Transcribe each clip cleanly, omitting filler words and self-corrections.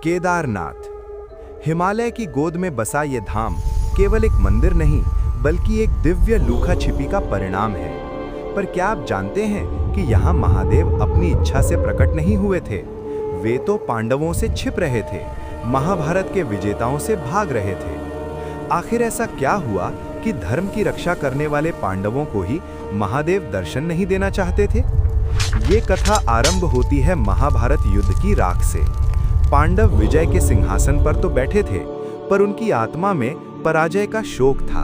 केदारनाथ। हिमालय की गोद में बसा ये धाम केवल एक मंदिर नहीं बल्कि एक दिव्य लुका छिपी का परिणाम है। पर क्या आप जानते हैं कि यहाँ महादेव अपनी इच्छा से प्रकट नहीं हुए थे? वे तो पांडवों से छिप रहे थे, महाभारत के विजेताओं से भाग रहे थे। आखिर ऐसा क्या हुआ कि धर्म की रक्षा करने वाले पांडवों को ही महादेव दर्शन नहीं देना चाहते थे? ये कथा आरंभ होती है महाभारत युद्ध की राख से। पांडव विजय के सिंहासन पर तो बैठे थे, पर उनकी आत्मा में पराजय का शोक था।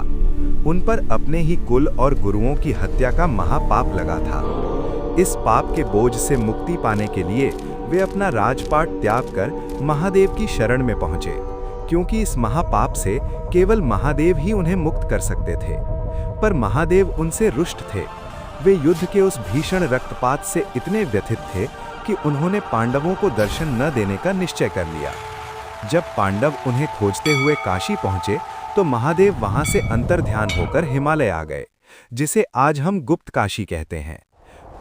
उन पर अपने ही कुल और गुरुओं की हत्या का महापाप लगा था। इस पाप के बोझ से मुक्ति पाने के लिए वे अपना राजपाट त्याग कर महादेव की शरण में पहुंचे, क्योंकि इस महापाप से केवल महादेव ही उन्हें मुक्त कर सकते थे। पर महादेव उनसे रुष्ट थे। वे युद्ध के उस भीषण रक्तपात से इतने व्यथित थे कि उन्होंने पांडवों को दर्शन न देने का निश्चय कर लिया। जब पांडव उन्हें खोजते हुए काशी पहुंचे तो महादेव वहां से अंतर्ध्यान होकर हिमालय आ गए, जिसे आज हम गुप्त काशी कहते हैं।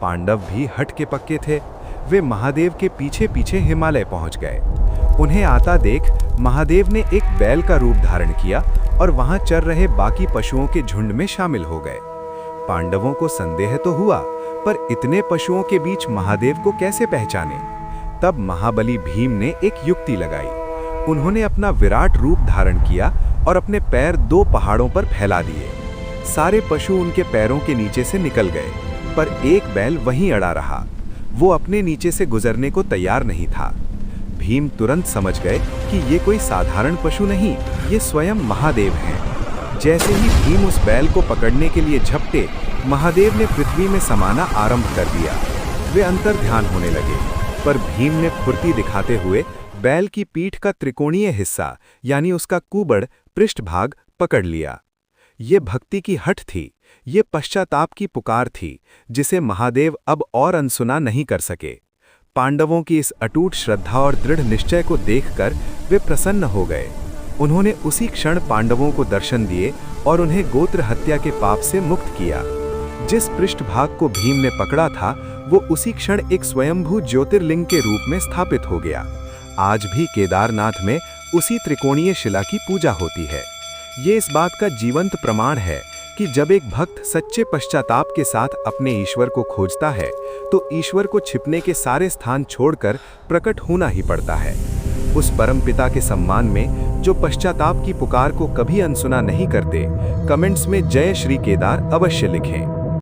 पांडव भी हट के पक्के थे। वे महादेव के पीछे पीछे हिमालय पहुंच गए। उन्हें आता देख महादेव ने एक बैल का रूप धारण किया और वहां चर रहे बाकी पशुओं के झुंड में शामिल हो गए। पांडवों को संदेह तो हुआ, पर इतने पशुओं के बीच महादेव को कैसे पहचाने? तब महाबली भीम ने एक युक्ति लगाई। उन्होंने अपना विराट रूप धारण किया और अपने पैर 2 पहाड़ों पर फैला दिए। सारे पशु उनके पैरों के नीचे से निकल गए, पर एक बैल वहीं अड़ा रहा। वो अपने नीचे से गुजरने को तैयार नहीं था। भीम तुरंत समझ गए कि ये कोई साधारण पशु नहीं, ये स्वयं महादेव हैं। जैसे ही भीम उस बैल को पकड़ने के लिए झपटे, महादेव ने पृथ्वी में समाना आरंभ कर दिया। वे अंतर्ध्यान होने लगे, पर भीम ने फुर्ती दिखाते हुए बैल की पीठ का त्रिकोणीय हिस्सा यानी उसका कुबड़ पृष्ठभाग पकड़ लिया। ये भक्ति की हठ थी, ये पश्चाताप की पुकार थी, जिसे महादेव अब और अनसुना नहीं कर सके। पांडवों की इस अटूट श्रद्धा और दृढ़ निश्चय को देखकर वे प्रसन्न हो गए। उन्होंने उसी क्षण पांडवों को दर्शन दिए और उन्हें गोत्र हत्या के पाप से मुक्त किया। जिस पृष्ठभाग को भीम ने पकड़ा था, वो उसी क्षण एक स्वयंभू ज्योतिर्लिंग के रूप में स्थापित हो गया। आज भी केदारनाथ में उसी त्रिकोणीय शिला की पूजा होती है। ये इस बात का जीवंत प्रमाण है कि जब एक भक्त सच्चे पश्चाताप के साथ अपने ईश्वर को खोजता है, तो ईश्वर को छिपने के सारे स्थान छोड़कर प्रकट होना ही पड़ता है। उस परमपिता के सम्मान में जो पश्चाताप की पुकार को कभी अनसुना नहीं करते, कमेंट्स में जय श्री केदार अवश्य लिखें।